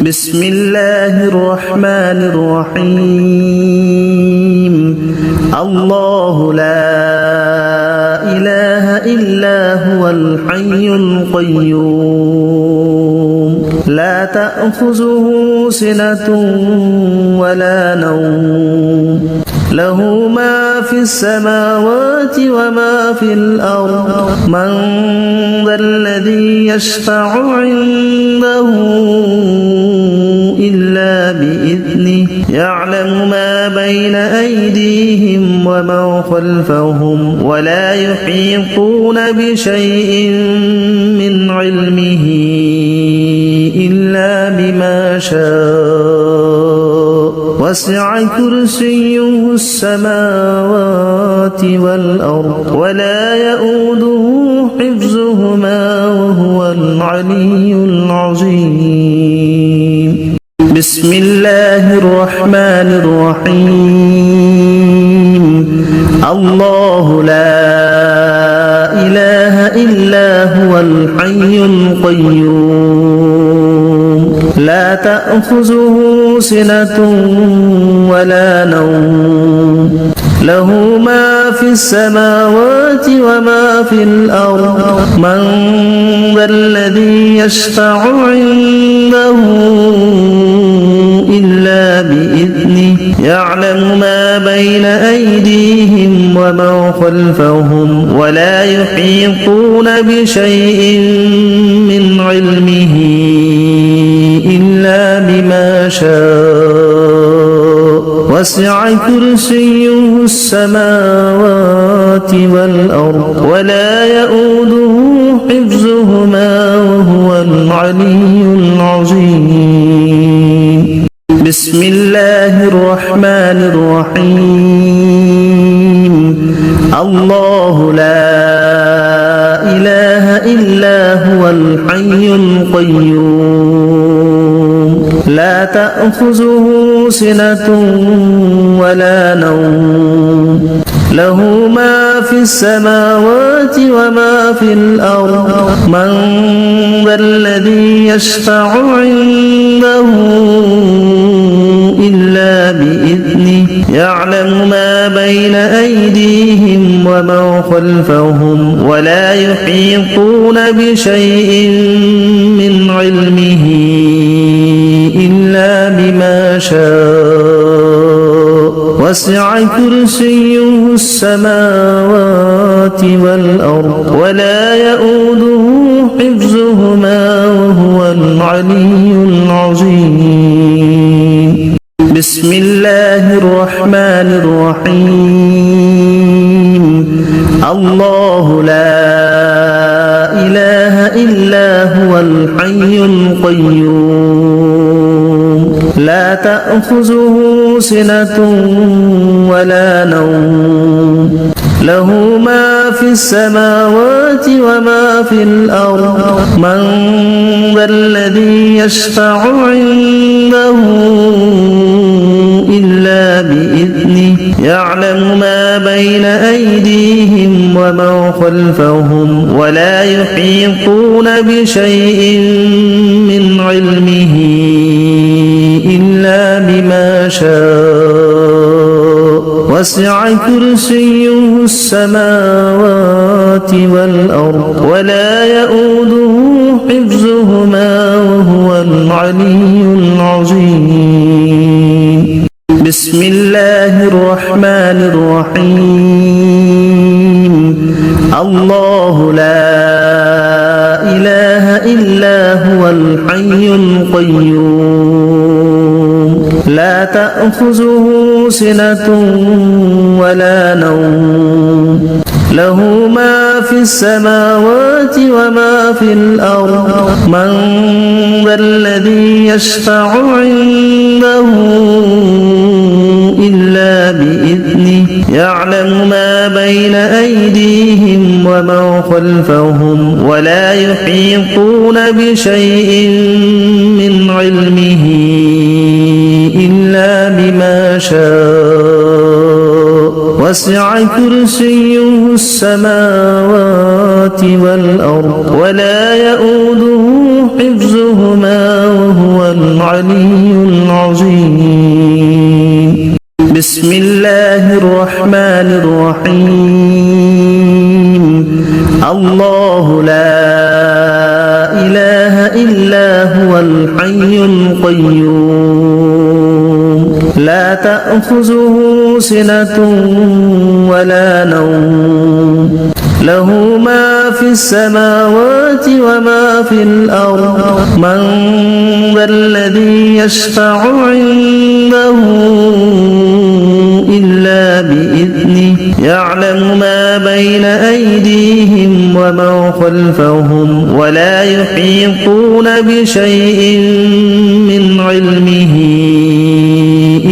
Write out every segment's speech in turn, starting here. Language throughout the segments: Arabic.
بسم الله الرحمن الرحيم الله لا إله إلا هو الحي القيوم لا تأخذه سنة ولا نوم له ما في السماوات وما في الأرض من ذا الذي يشفع عنده إلا بإذنه يعلم ما بين أيديهم وما خلفهم ولا يحيطون بشيء من علمه إلا بما شاء وسع كرسيه السماوات والأرض ولا يؤوده حفظهما وهو العلي العظيم بسم الله الرحمن الرحيم الله لا إله إلا هو الحي القيوم لا تأخذه سنة ولا نوم له ما في السماوات وما في الأرض من ذا الذي يشفع عنده إلا بإذنه يعلم ما بين أيديهم وما خلفهم ولا يحيطون بشيء من علمه إلا بما شاء وسع كرسيه السماوات والأرض ولا يؤوده حفظهما وهو العلي العظيم بسم الله الرحمن الرحيم الله لا إله إلا هو الحي القيوم لا تأخذه سنة ولا نوم له ما في السماوات وما في الأرض من ذا الذي يشفع عنده إلا بإذنه يعلم ما بين أيديهم وما خلفهم ولا يحيطون بشيء من علمه إلا بما شاء وسع كرسيه السماوات والأرض ولا يؤوده حفظهما وهو العلي العظيم بسم الله الرحمن الرحيم الله لا إله إلا هو الحي القيوم لا تأخذه سنة ولا نوم له ما في السماوات وما في الأرض من ذا الذي يشفع عنده إلا بإذنه يعلم ما بين أيديهم وما خلفهم ولا يحيطون بشيء من علمه إلا بما شاء وسع كرسيه السماوات والأرض ولا يؤوده حفظهما وهو العلي العظيم بسم الله الرحمن الرحيم الله لا إله إلا هو الحي القيوم لا تأخذه سنة ولا نوم له ما في السماوات وما في الأرض من ذا الذي يشفع عنده إلا بإذنه يعلم ما بين أيديهم وما خلفهم ولا يحيطون بشيء من علمه إلا بما شاء وسع كرسيه السماوات والأرض ولا يؤوده حفظهما وهو العلي العظيم. بسم الله الرحمن الرحيم. الله لا إله إلا هو الحي القيوم لا تأخذه سنة ولا نوم له ما في السماوات وما في الأرض من ذا الذي يشفع عنده إلا بإذنه يعلم ما بين أيديهم وما خلفهم ولا يحيطون بشيء من علمه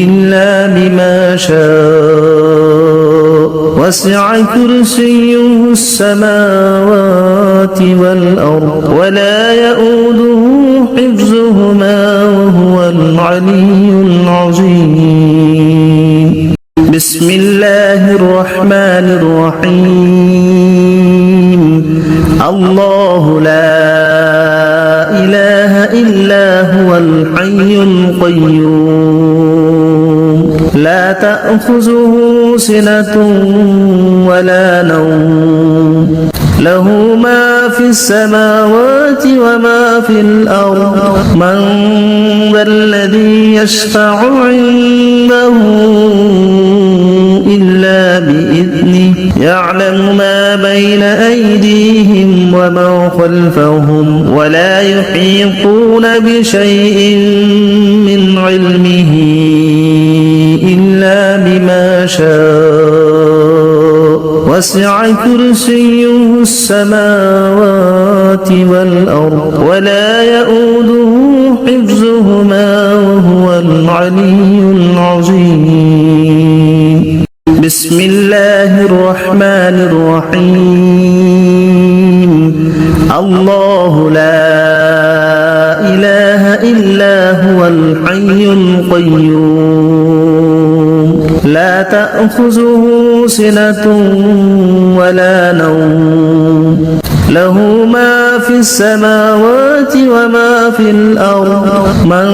إلا بما شاء وسع كرسيه السماوات والأرض ولا يؤوده حفظهما وهو العلي العظيم. بسم الله الرحمن الرحيم. الله لا إله إلا هو الحي القيوم لا تأخذه سنة ولا نوم له ما في السماوات وما في الأرض من ذا الذي يشفع عنده إلا بإذنه يعلم ما بين أيديهم وما خلفهم ولا يحيطون بشيء من علمه إلا بما شاء وسع كرسيه السماوات والأرض ولا يؤوده حفظهما وهو العلي العظيم. بسم الله الرحمن الرحيم. الله لا إله إلا هو الحي القيوم لا تأخذه سنة ولا نوم له ما في السماوات وما في الأرض من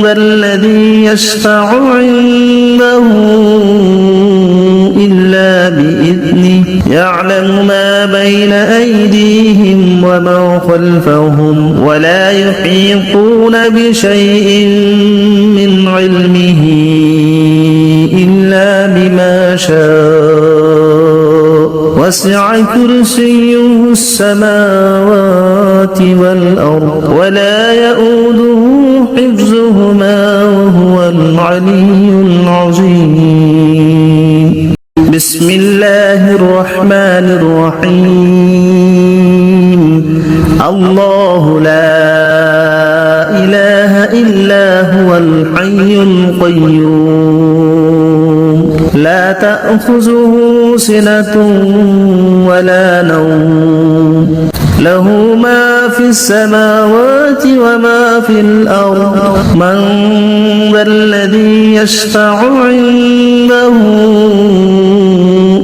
ذا الذي يشفع عنده إلا بإذنه يعلم ما بين أيديهم وما خلفهم ولا يحيطون بشيء من علمه إلا بما شاء وسع كرسيه السماوات والأرض ولا يؤوده حفظهما وهو العلي العظيم. بسم الله الرحمن الرحيم. الله لا إله إلا هو الحي القيوم لا تأخذه سنة ولا نوم له ما في السماوات وما في الأرض من ذا الذي يشفع عنده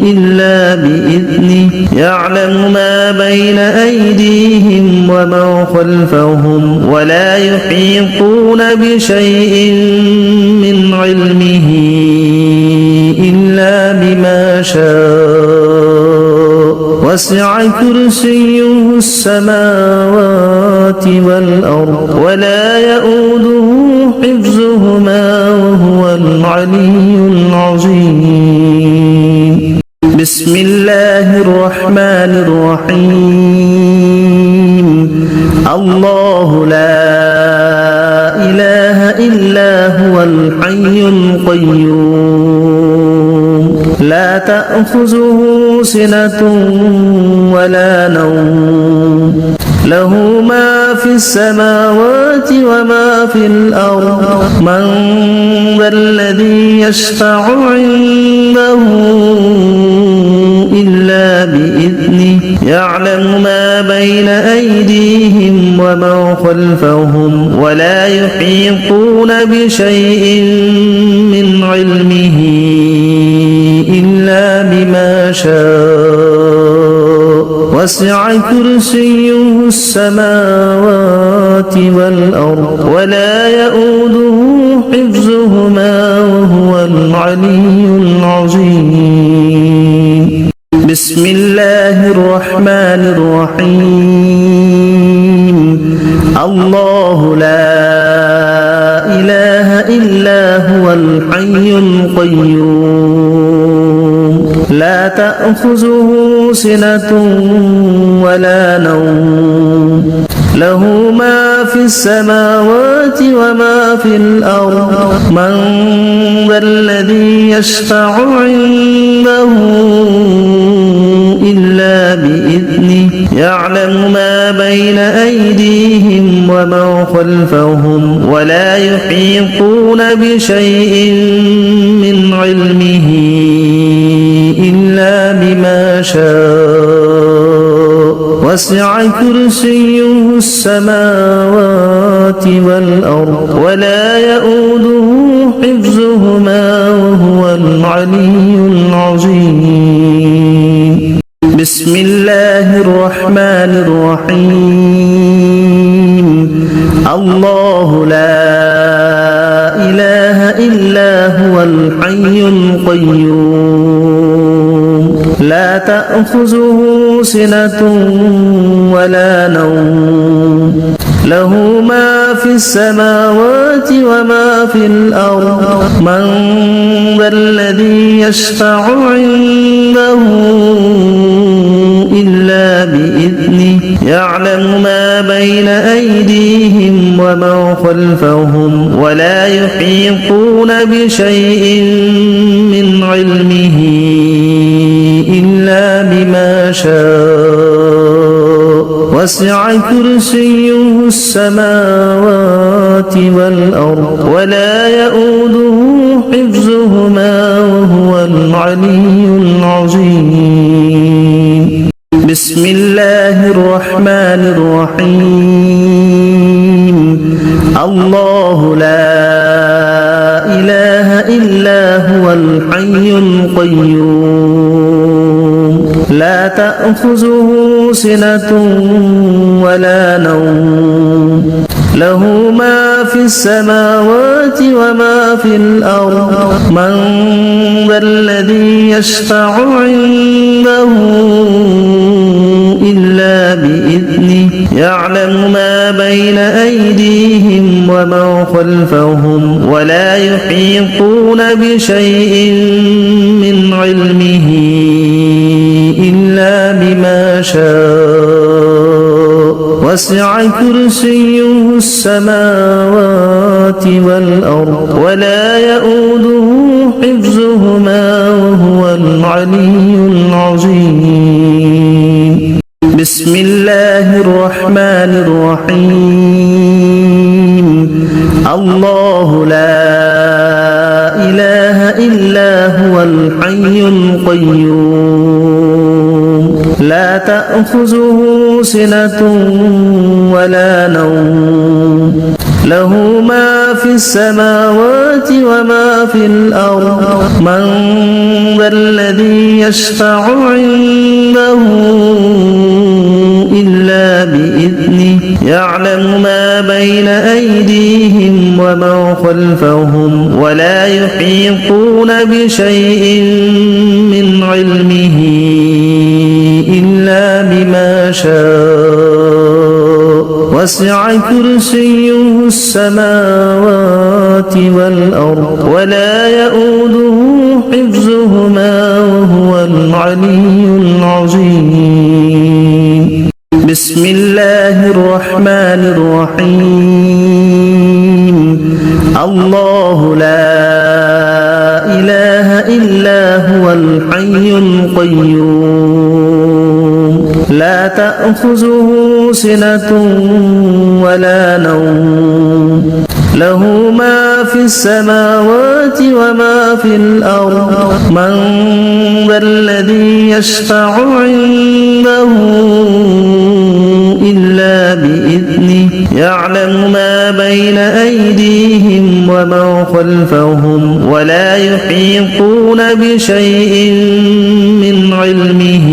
إلا بإذنه يعلم ما بين أيديهم وما خلفهم ولا يحيطون بشيء من علمه إلا بما شاء وسع كرسيه السماوات والأرض ولا يؤوده حفظهما وهو العلي العظيم. بسم الله الرحمن الرحيم. الله لا إله إلا هو الحي القيوم لا تأخذه سنة ولا نوم له ما في السماوات وما في الأرض من ذا الذي يشفع عنده إلا بإذنه يعلم ما بين أيديهم وما خلفهم ولا يحيطون بشيء من علمه إلا بما شاء وسع كرسيه السماوات والأرض ولا يؤوده حفظهما وهو العلي العظيم بسم الله الرحمن الرحيم الله لا إله إلا هو الحي القيوم لا تأخذه سنة ولا نوم له ما في السماوات وما في الأرض من ذا الذي يشفع عنده إلا بإذنه يعلم ما بين أيديهم وما خلفهم ولا يحيطون بشيء من علمه إلا بما شاء وسع كرسيه السماوات والأرض ولا يؤوده حفظهما وهو العلي العظيم بسم الله الرحمن الرحيم الله لا إله إلا هو الحي القيوم لا تأخذه سنة ولا نوم له ما في السماوات وما في الأرض من ذا الذي يشفع عنده إلا بإذنه يعلم ما بين أيديهم وما خلفهم ولا يحيطون بشيء من علمه إلا بما شاء وسع كرسيه السماوات والأرض ولا يؤوده حفظهما وهو العلي العظيم بسم الله الرحمن الرحيم الله لا إله إلا هو الحي القيوم لا تأخذه سنة ولا نوم له ما في السماوات وما في الأرض من ذا الذي يشفع عنده إلا بإذنه يعلم ما بين أيديهم وما خلفهم ولا يحيطون بشيء من علمه إلا بما شاء وسع كرسيه السماوات والأرض ولا يؤوده حفظهما وهو العلي العظيم بسم الله الرحمن الرحيم الله لا إله إلا هو الحي القيوم لا تأخذه سنة ولا نوم له ما في السماوات وما في الأرض من ذا الذي يشفع عنده إلا بإذنه يعلم ما بين أيديهم وما خلفهم ولا يحيطون بشيء من علمه إلا بما شاء وسع كرسيه السماوات والأرض ولا يؤوده حفظهما وهو العلي العظيم بسم الله الرحمن الرحيم الله لا إله إلا هو الحي القيوم لا تأخذه سنة ولا نوم له ما في السماوات وما في الأرض من ذا الذي يشفع عنده إلا بإذنه يعلم ما بين أيديهم وما خلفهم ولا يحيطون بشيء من علمه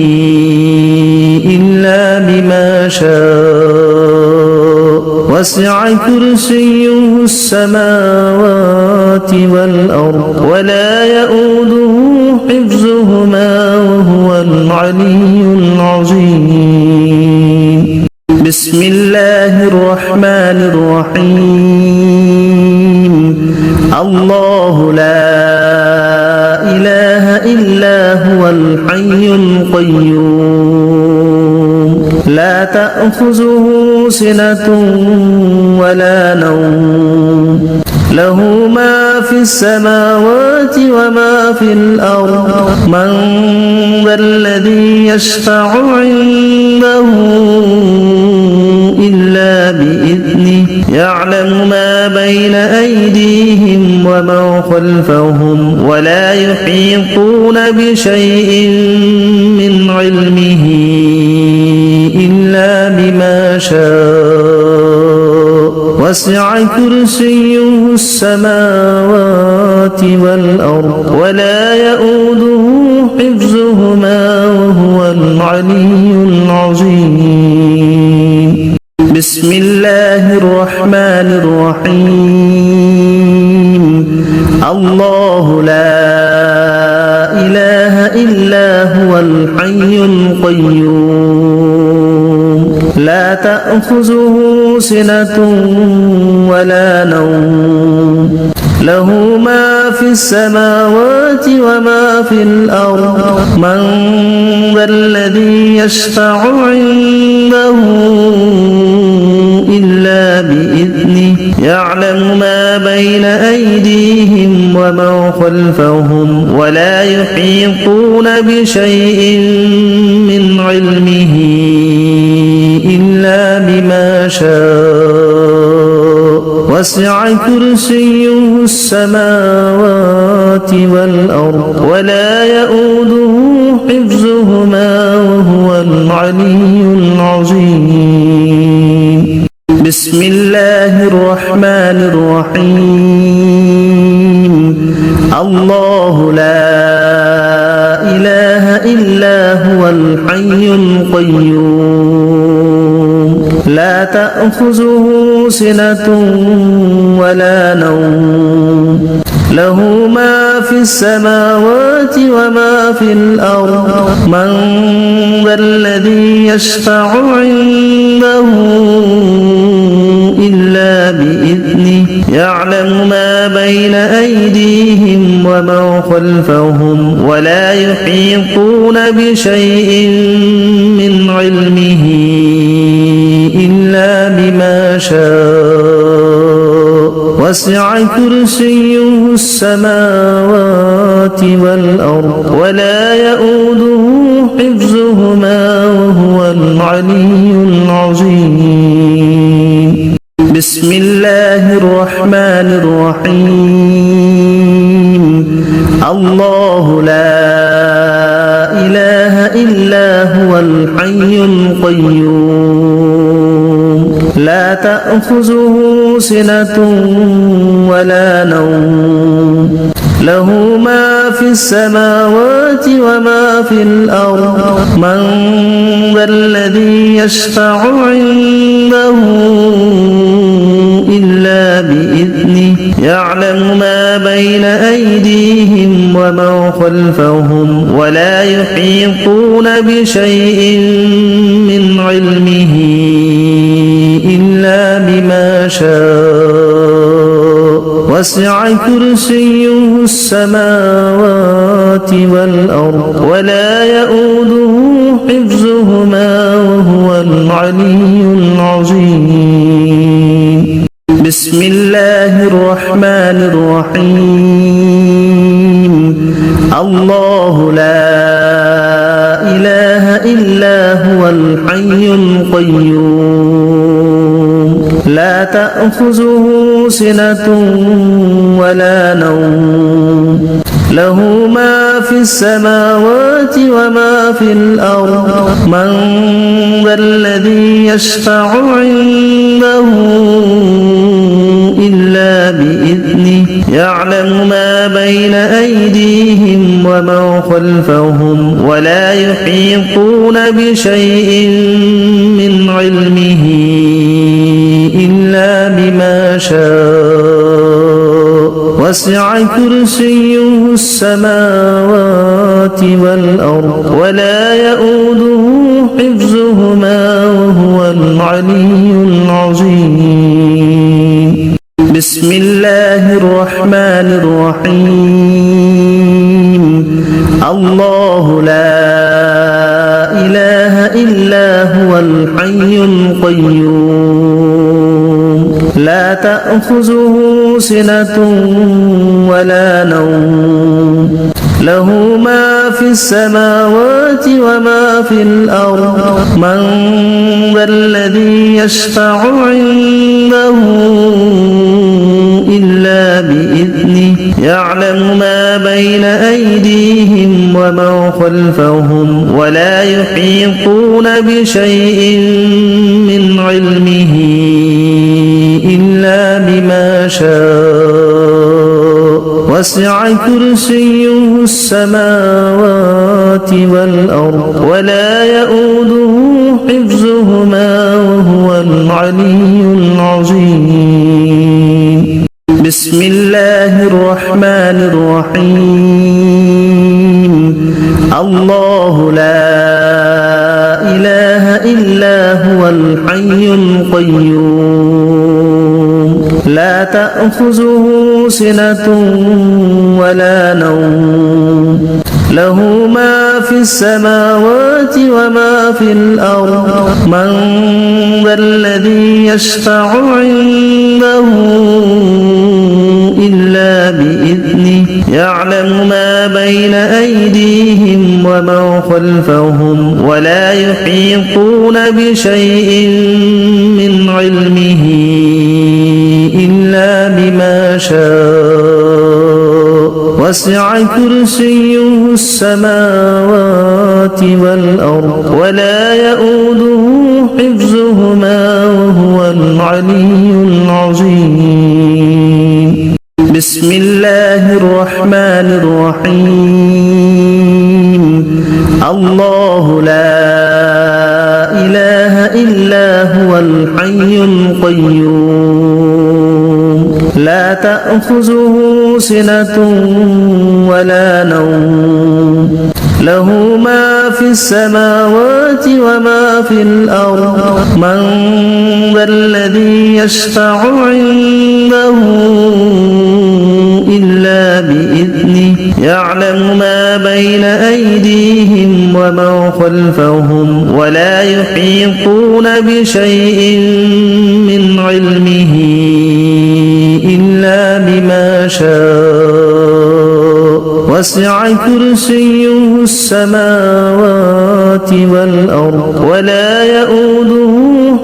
إلا بما شاء وسع كرسيه السماوات والأرض ولا يؤوده حفظهما وهو العلي العظيم بسم الله الرحمن الرحيم الله لا إله إلا هو الحي القيوم لا تأخذه سنة ولا نوم له ما في السماوات وما في الأرض من ذا الذي يشفع عنده إلا بإذنه يعلم ما بين أيديهم وما خلفهم ولا يحيطون بشيء من علمه إلا بما شاء وسع كرسيه السماوات والأرض ولا يؤوده حفظهما وهو العلي العظيم بسم الله الرحمن الرحيم الله لا إله إلا هو الحي القيوم لا تأخذه سنة ولا نوم له ما في السماوات وما في الأرض من ذا الذي يشفع عنده إلا بإذنه يعلم ما بين أيديهم وما خلفهم ولا يحيطون بشيء من علمه إلا بما شاء وسع كرسيه السماوات والأرض ولا يؤوده حفظهما وهو العلي العظيم بسم الله الرحمن الرحيم الله لا إله إلا هو الحي القيوم لا تأخذه سنة ولا نوم له ما في السماوات وما في الأرض من ذا الذي يشفع عنده إلا بإذنه يعلم ما بين أيديهم وما خلفهم ولا يحيطون بشيء من علمه إلا بما شاء وسع كرسيه السماوات والأرض ولا يؤوده حفظهما وهو العلي العظيم بسم الله الرحمن الرحيم الله لا إله إلا هو الحي القيوم لا تأخذه سنة ولا نوم له ما في السماوات وما في الأرض من ذا الذي يشفع عنده إلا بإذنه يعلم ما بين أيديهم وما خلفهم ولا يحيطون بشيء من علمه إلا بما شاء وسع كرسيه السماوات والأرض ولا يؤوده حفظهما وهو العلي العظيم بسم الله الرحمن الرحيم الله لا إله إلا هو الحي القيوم لا تأخذه سنة ولا نوم له ما في السماوات وما في الأرض من ذا الذي يشفع عنده إلا بإذنه يعلم ما بين أيديهم وما خلفهم ولا يحيطون بشيء من علمه إلا وسع كرسيه السماوات والأرض ولا يؤوده حفظهما وهو العلي العظيم بسم الله الرحمن الرحيم الله لا إله إلا هو الحي القيوم لا تأخذه سنة ولا نوم له ما في السماوات وما في الأرض من ذا الذي يشفع عنده إلا بإذنه يعلم ما بين أيديهم وما خلفهم ولا يحيطون بشيء من علمه إلا بما شاء وسع كرسيه السماوات والأرض ولا يؤوده حفظهما وهو العلي العظيم بسم الله الرحمن الرحيم الله لا إله إلا هو الحي القيوم لا تأخذه سنة ولا نوم له ما في السماوات وما في الأرض من ذا الذي يشفع عنده إلا بإذنه يعلم ما بين أيديهم وما خلفهم ولا يحيطون بشيء من علمه إلا بما شاء وسع كرسيه السماوات والأرض ولا يؤوده حفظهما وهو العلي العظيم بسم الله الرحمن الرحيم الله لا إله إلا هو الحي القيوم لا تأخذه سنة ولا نوم له ما في السماوات وما في الأرض من ذا الذي يشفع عنده إلا بإذنه يعلم ما بين أيديهم وما خلفهم ولا يحيطون بشيء من علمه إلا بما شاء وسع كرسيه السماوات والأرض ولا يؤوده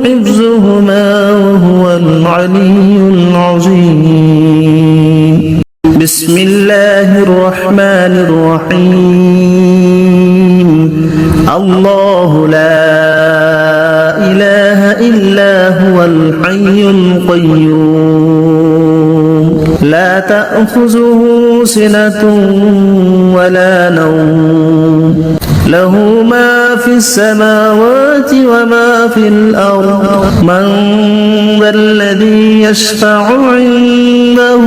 حفظهما وهو العلي العظيم بسم الله الرحمن الرحيم الله لا إله إلا هو الحي القيوم لا تأخذه سنة ولا نوم له ما في السماوات وما في الأرض من ذا الذي يشفع عنده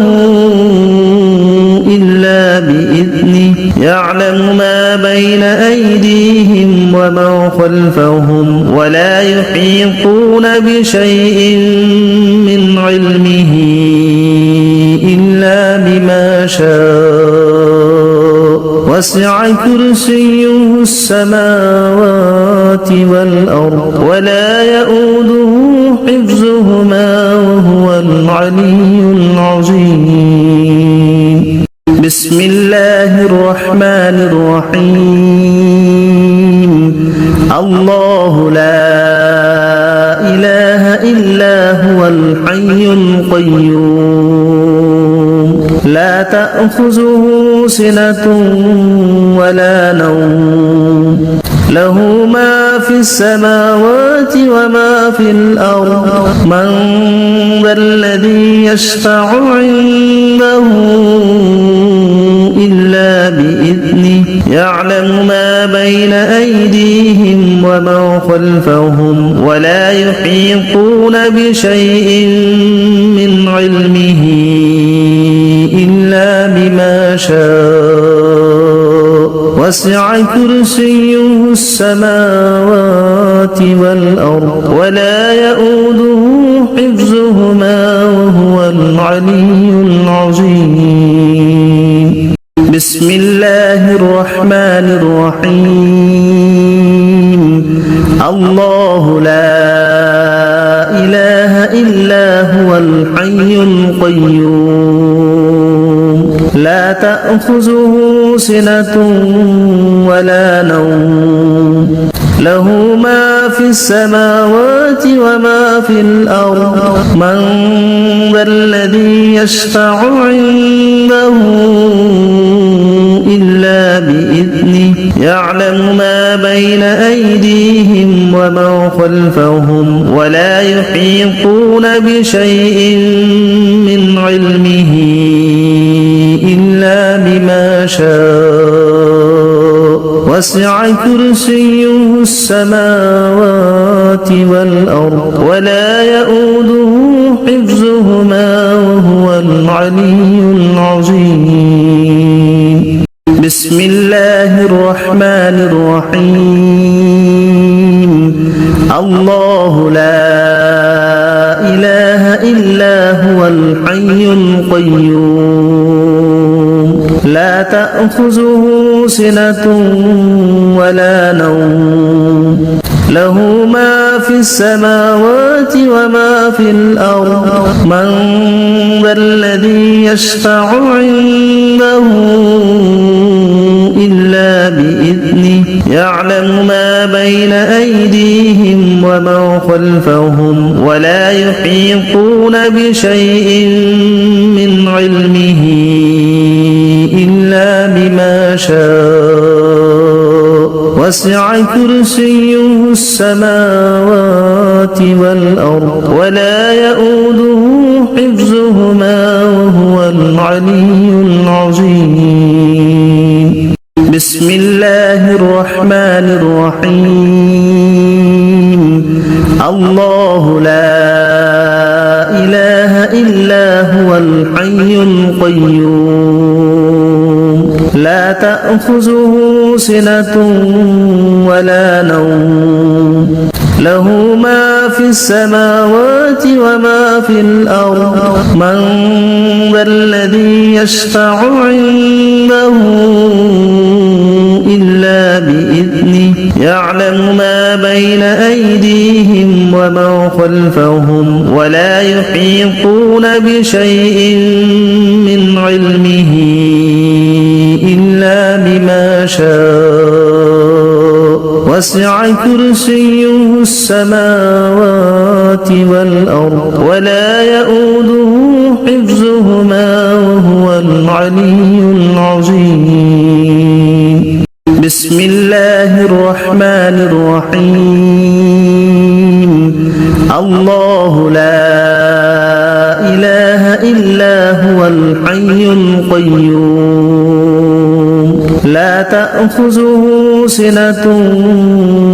إلا بإذنه يعلم ما بين أيديهم وما خلفهم ولا يحيطون بشيء من علمه إلا بما شاء وسع كرسيه السماوات والأرض ولا يؤوده حفظهما وهو العلي العظيم بسم الله الرحمن الرحيم الله لا إله إلا هو الحي القيوم لا تأخذه سنة ولا نوم له ما في السماوات وما في الأرض من ذا الذي يشفع عنده إلا بإذنه يعلم ما بين أيديهم وما خلفهم ولا يحيطون بشيء من علمه إلا وسع كرسيه السماوات والأرض ولا يؤوده حفظهما وهو العلي العظيم بسم الله الرحمن الرحيم الله لا إله إلا هو الحي القيوم لا تأخذه سنة ولا نوم له ما في السماوات وما في الأرض من ذا الذي يشفع عنده إلا بإذنه يعلم ما بين أيديهم وما خلفهم ولا يحيطون بشيء من علمه إلا بما شاء وسع كرسيه السماوات والأرض ولا يؤوده حفظهما وهو العلي العظيم بسم الله الرحمن الرحيم الله لا إله إلا هو الحي القيوم لا تأخذه سنة ولا نوم له ما في السماوات وما في الأرض من ذا الذي يشفع عنده إلا بإذنه يعلم ما بين أيديهم وما خلفهم ولا يحيطون بشيء من علمه إلا بما شاء وسع كرسيه السماوات والأرض ولا يؤوده حفظهما وهو العلي العظيم بسم الله الرحمن الرحيم الله لا إله إلا هو الحي القيوم لا تأخذه سنة ولا نوم له ما في السماوات وما في الأرض من ذا الذي يشفع عنده إلا بإذنه يعلم ما بين أيديهم وما خلفهم ولا يحيطون بشيء من علمه إلا بما شاء وسع كرسيه السماوات والأرض ولا يؤوده حفظهما وهو العلي العظيم بسم الله الرحمن الرحيم الله لا إله إلا هو الحي القيوم لا تأخذه سنة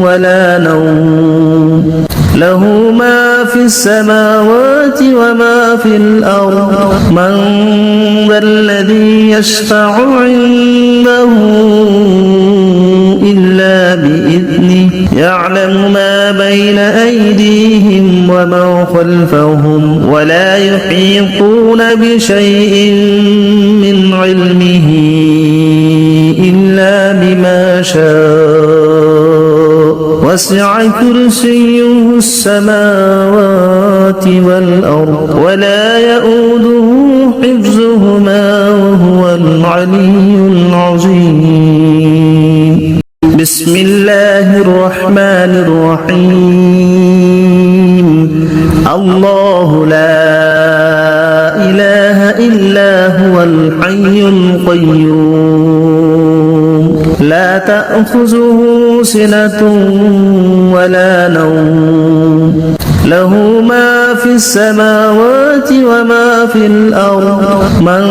ولا نوم له ما في السماوات وما في الأرض من ذا الذي يشفع عنده إلا بإذنه يعلم ما بين أيديهم وما خلفهم ولا يحيطون بشيء من علمه إلا بما شاء وسع كرسيه السماوات والأرض ولا يؤوده حفظهما وهو العلي العظيم بسم الله الرحمن الرحيم الله لا إله إلا هو الحي القيوم لا تأخذه سنة ولا نوم له ما في السماوات وما في الأرض من ذا الذي يشفع عنده إلا بإذنه يعلم ما بين أيديهم وما خلفهم ولا يحيطون بشيء من علمه إلا بما شاء وسع كرسيه السماوات والأرض ولا يؤوده حفظهما وهو العلي العظيم بسم الله الرحمن الرحيم الله لا إله إلا هو الحي القيوم لا تأخذه سنة ولا نوم له ما في السماوات وما في الأرض من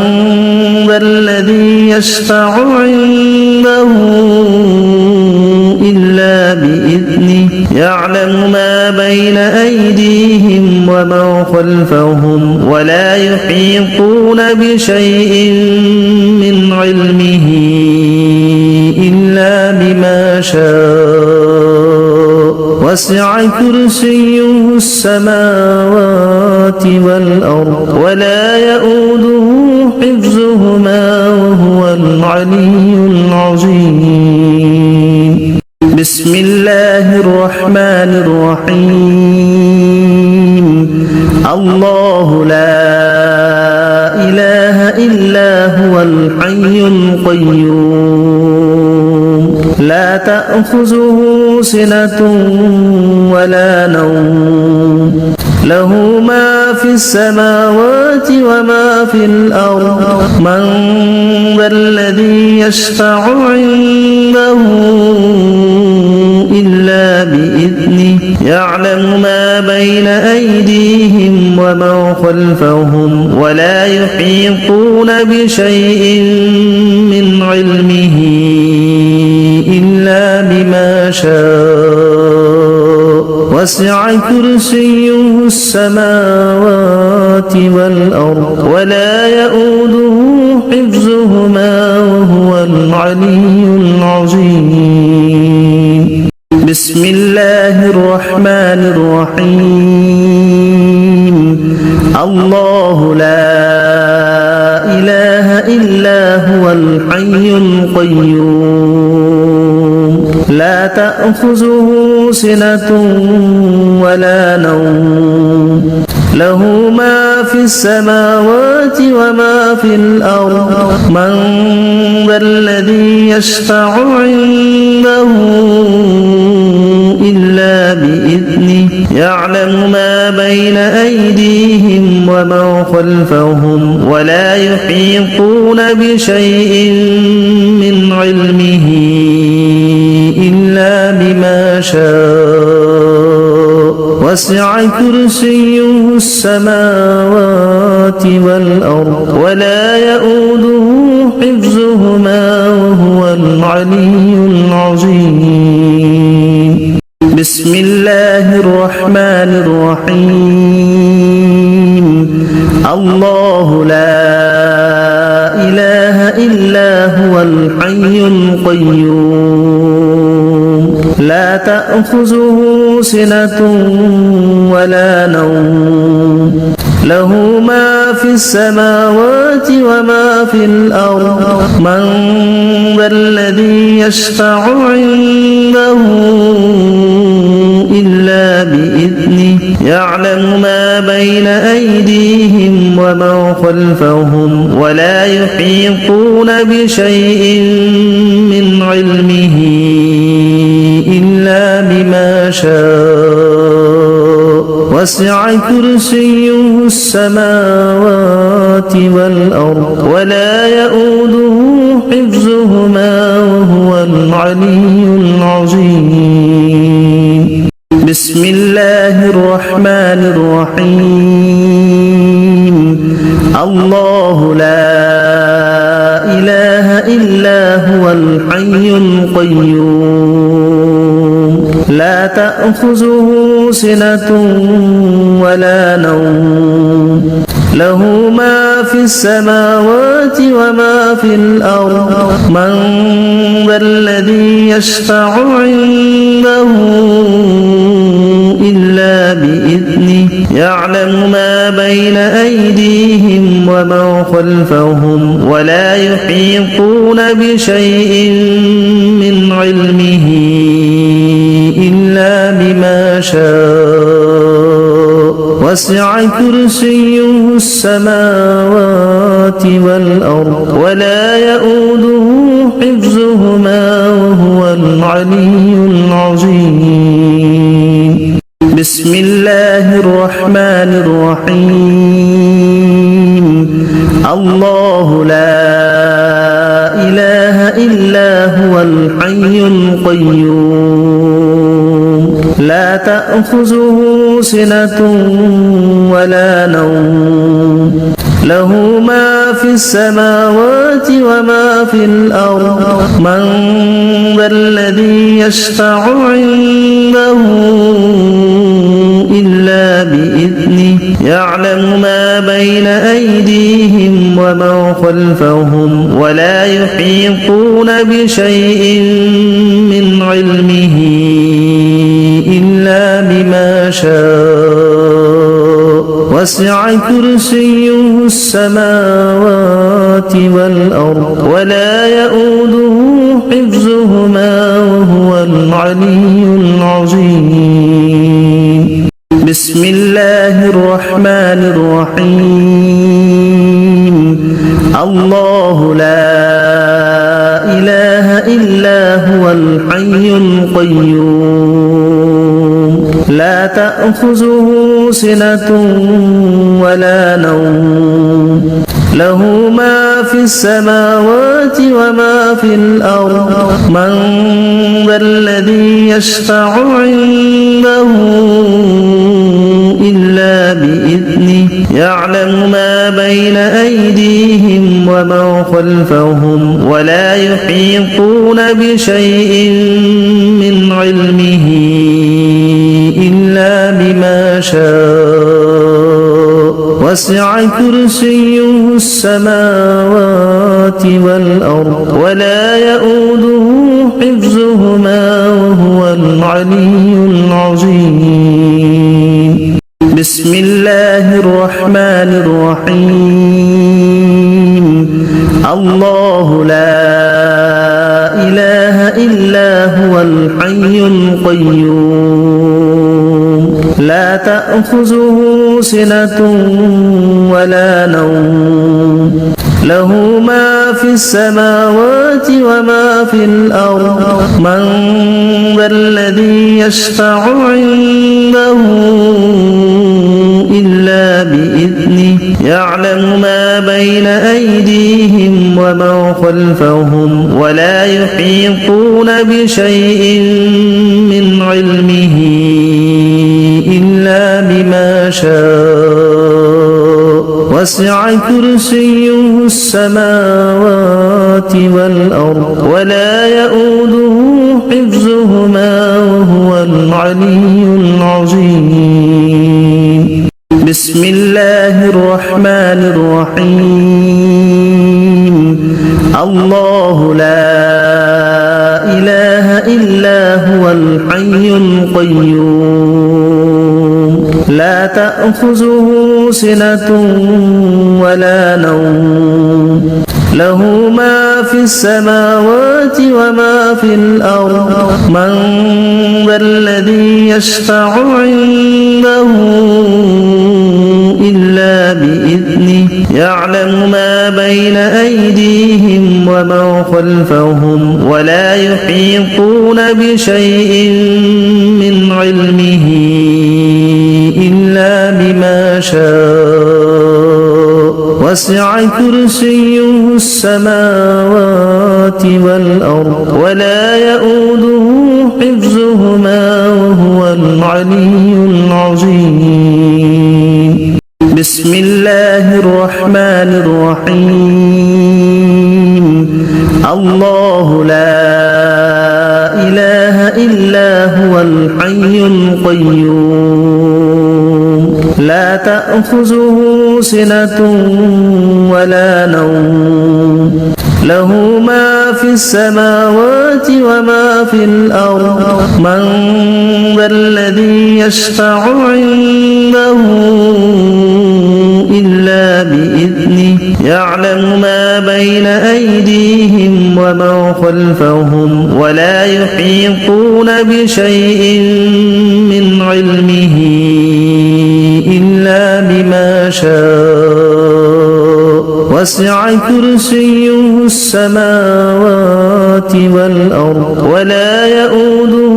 ذا الذي يشفع عنده إلا بإذنه يعلم ما بين أيديهم وما خلفهم ولا يحيطون بشيء من علمه إلا شاء وسع كرسيه السماوات والأرض ولا يؤوده حفظهما وهو العلي العظيم بسم الله الرحمن الرحيم الله لا إله إلا هو الحي القيوم لا تأخذه سنة ولا نوم له ما في السماوات وما في الأرض من ذا الذي يشفع عنده إلا بإذنه يعلم ما بين أيديهم وما خلفهم ولا يحيطون بشيء من علمه إلا بما شاء وسع كرسيه السماوات والأرض ولا يؤوده حفظهما وهو العلي العظيم بسم الله الرحمن الرحيم الله لا إله إلا هو الحي القيوم لا تأخذه سنة ولا نوم له ما في السماوات وما في الأرض من ذا الذي يشفع عنده إلا بإذنه يعلم ما بين أيديهم وما خلفهم ولا يحيطون بشيء من علمه إلا بما شاء وسع كرسيه السماوات والأرض ولا يؤوده حفظهما وهو العلي العظيم بسم الله الرحمن الرحيم الله لا إله إلا هو الحي القيوم لا تأخذه سنة ولا نوم له ما في السماوات وما في الأرض من ذا الذي يشفع عنده إلا بإذنه يعلم ما بين أيديهم وما خلفهم ولا يحيطون بشيء من علمه إلا بما شاء وسع كرسيه السماوات والأرض ولا يؤوده حفظهما وهو العلي العظيم بسم الله الرحمن الرحيم الله لا إله إلا هو الحي القيوم لا تأخذه سنة ولا نوم له ما في السماوات وما في الأرض من ذا الذي يشفع عنده إلا بإذنه يعلم ما بين أيديهم وما خلفهم ولا يحيطون بشيء من علمه إلا بما شاء وسع كرسيه السماوات والأرض ولا يؤوده حفظهما وهو العلي العظيم بسم الله الرحمن الرحيم الله لا إله إلا هو الحي القيوم لا تأخذه سنة ولا نوم له ما في السماوات وما في الأرض من ذا الذي يشفع عنده إلا بإذنه يعلم ما بين أيديهم وما خلفهم ولا يحيطون بشيء من علمه إلا بما شاء وسع كرسيه السماوات والأرض ولا يؤوده حفظهما وهو العلي العظيم بسم الله الرحمن الرحيم الله لا إله إلا هو الحي القيوم لا تأخذه سنة ولا نوم له ما في السماوات وما في الأرض من ذا الذي يشفع عنده إلا بإذنه يعلم ما بين أيديهم وما خلفهم ولا يحيطون بشيء من علمه إلا بما شاء وسع كرسيه السماوات والأرض ولا يؤوده حفظهما وهو العلي العظيم بسم الله الرحمن الرحيم الله لا إله إلا هو الحي القيوم لا تأخذه سنة ولا نوم له ما في السماوات وما في الأرض من ذا الذي يشفع عنده إلا بإذنه يعلم ما بين أيديهم وما خلفهم ولا يحيطون بشيء من علمه إلا بما شاء وسع كرسيه السماوات والأرض ولا يؤوده حفظهما وهو العلي العظيم بسم الله الرحمن الرحيم الله لا إله إلا هو الحي القيوم لا تأخذه سنة ولا نوم له ما في السماوات وما في الأرض من ذا الذي يشفع عنده إلا بإذنه يعلم ما بين أيديهم وما خلفهم ولا يحيطون بشيء من علمه إلا بما شاء وسع كرسيه السماوات والأرض ولا يؤوده حفظهما وهو العلي العظيم بسم الله الرحمن الرحيم الله لا إله إلا هو الحي القيوم لا تأخذه سنة ولا نوم له ما في السماوات وما في الأرض من ذا الذي يشفع عنده إلا بإذنه يعلم ما بين أيديهم وما خلفهم ولا يحيطون بشيء من علمه إلا بما شاء وسع كرسيه السماوات والأرض ولا يؤوده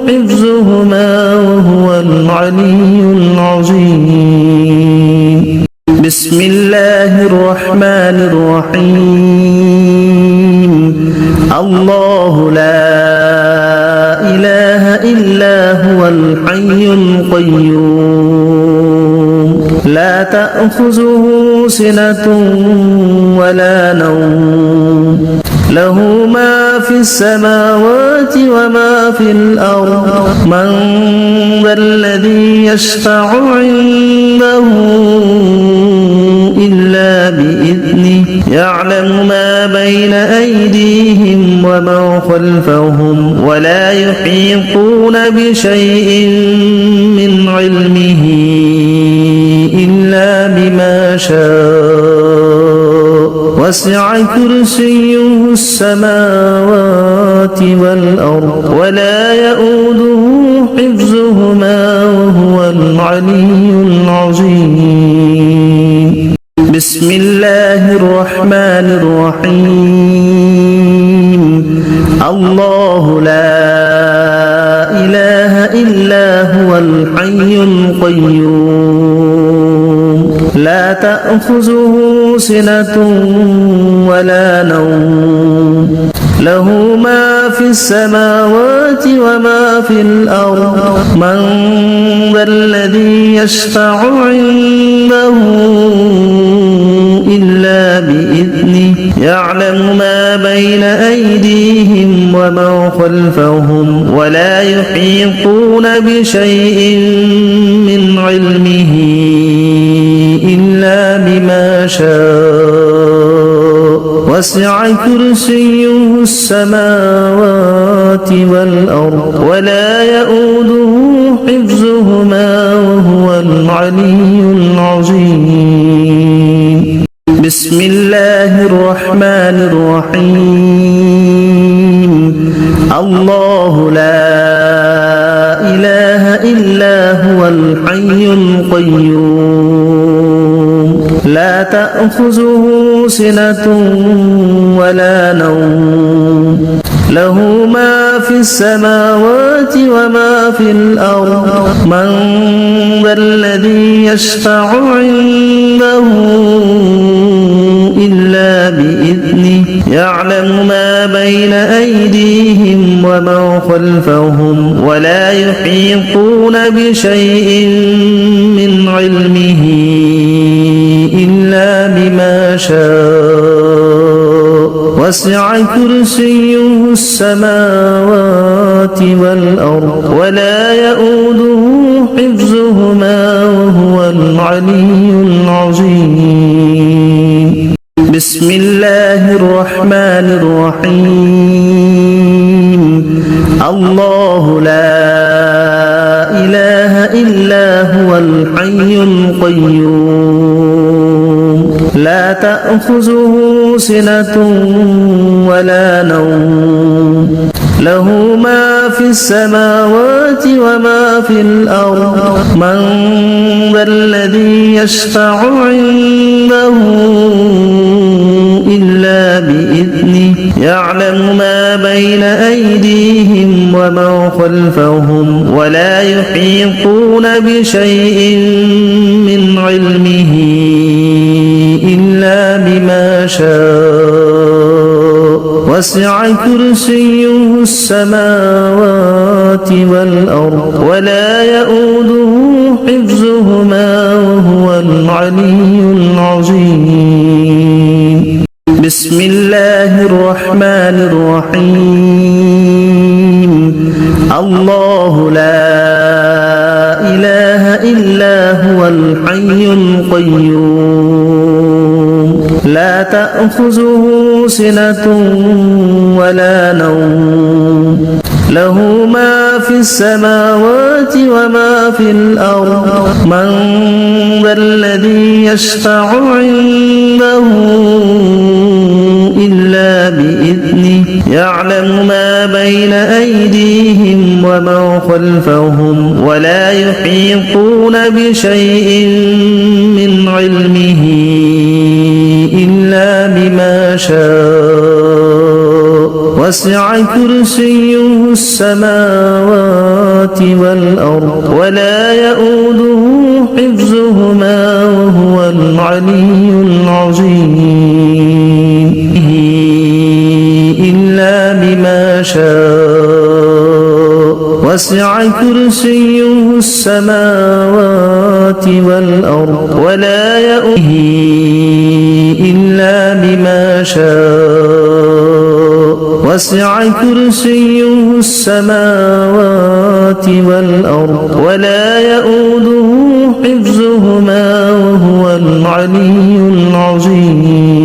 حفظهما وهو العلي العظيم بسم الله الرحمن الرحيم الله لا إله إلا هو الحي القيوم لا تأخذه سنة ولا نوم له ما في السماوات وما في الأرض من ذا الذي يشفع عنده إلا بإذنه يعلم ما بين أيديهم وما خلفهم ولا يحيطون بشيء من علمه إلا بما شاء وسع كرسيه السماوات والأرض ولا يؤوده حفظهما وهو العلي العظيم بسم الله الرحمن الرحيم الله لا إله إلا هو الحي القيوم لا تأخذه سنة ولا نوم له ما في السماوات وما في الأرض من ذا الذي يشفع عنده إلا بإذنه يعلم ما بين أيديهم وما خلفهم ولا يحيطون بشيء من علمه إلا بما شاء وسع كرسيه السماوات والأرض ولا يؤوده حفظهما وهو العلي العظيم بسم الله الرحمن الرحيم الله لا إله إلا هو الحي القيوم لا تأخذه سنة ولا نوم له ما في السماوات وما في الأرض من ذا الذي يشفع عنده إلا بإذنه يعلم ما بين أيديهم وما خلفهم ولا يحيطون بشيء من علمه إلا بما شاء وسع كرسيه السماوات والأرض ولا يؤوده حفظهما وهو العلي العظيم بسم الله الرحمن الرحيم الله لا إله إلا هو الحي القيوم لا تأخذه سنة ولا نوم له ما في السماوات وما في الأرض من ذا الذي يشفع عنده إلا بإذنه يعلم ما بين أيديهم وما خلفهم ولا يحيطون بشيء من علمه إلا بما شاء وسع كرسيه السماوات والأرض ولا يؤوده حفظهما وهو العلي العظيم بسم الله الرحمن الرحيم الله لا إله إلا هو الحي القيوم لا تأخذه سنة ولا نوم له ما في السماوات وما في الأرض من ذا الذي يشفع عنده إلا بإذنه يعلم ما بين أيديهم وما خلفهم ولا يحيطون بشيء من علمه إلا بما شاء وسع كرسيه السماوات والأرض ولا يؤوده حفظهما وهو العلي العظيم إلا بما شاء وسع كرسيه السماوات والأرض ولا يؤوده إلا بما شاء وسع كرسيه السماوات والأرض ولا يؤوده حفظهما وهو العلي العظيم